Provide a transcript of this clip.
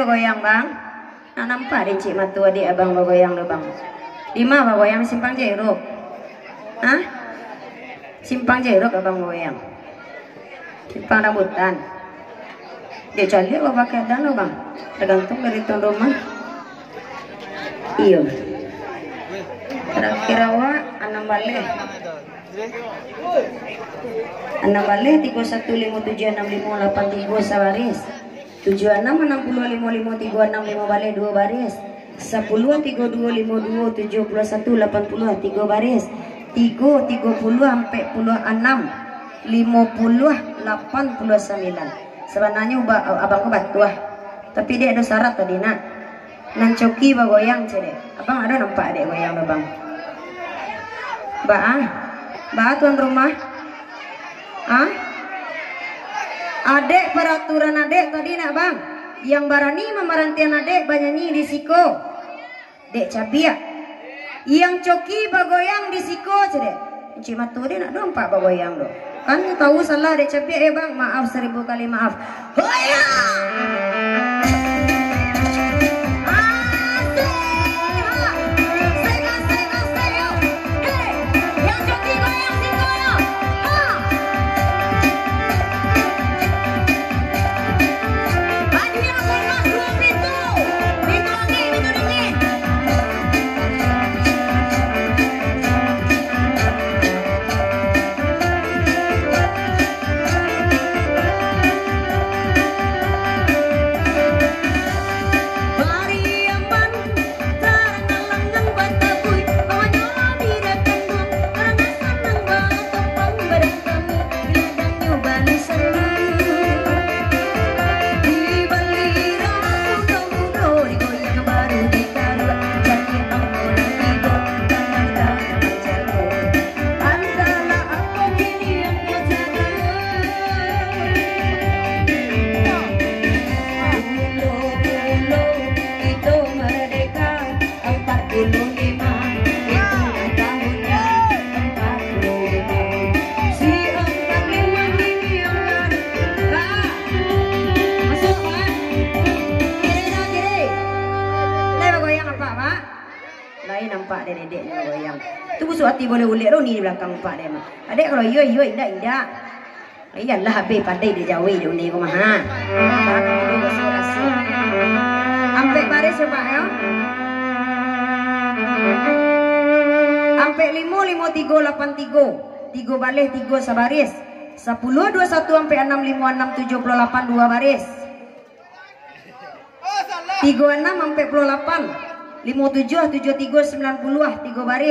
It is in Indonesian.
goyang bang. Nak nampak deh cik matu adik abang goyang lo bang. Di mana goyang simpang jeruk? Hah? Simpang jeruk abang goyang. Simpang rambutan. Dia cari apa pakai dan lo bang. Tergantung dari tuan rumah. Iyo. Terakhir awak anam balik. Anam balik 31576583 sabaris. 76605536 balik 2 baris. 10 3252 71 80 3 baris. 3 30 sampai 6 50 89. Sebenarnya abang batu tapi dia ada syarat tadi nak. Nan coki ba goyang cede. Abang ada nampak adek goyang lo bang. Ba tuan rumah. Ah? Adek peraturan adek tadi nak bang. Yang barani memarantian adek banyanyi di siko. Dek cabiak. Yang coki ba goyang di siko cede. Encik matu dia nak nampak ba goyang lo. Kan tahu salah dek cabiak ya bang. Maaf 1000 kali maaf. Goyang. Nampak dia dedek ni goyang. Tu busuk hati boleh ulik Roni di belakang pak dia mah. Adek kalau yo indak. Iyalah habis pandai dia jauhi dia ni rumah ha. Ampe baris ya pak ya. Ampe 5 53 83. 3 balik 3 sabaris. 10 21 sampai 6 56 78 2 baris. 36 sampai 28 57 73 90 3 baris.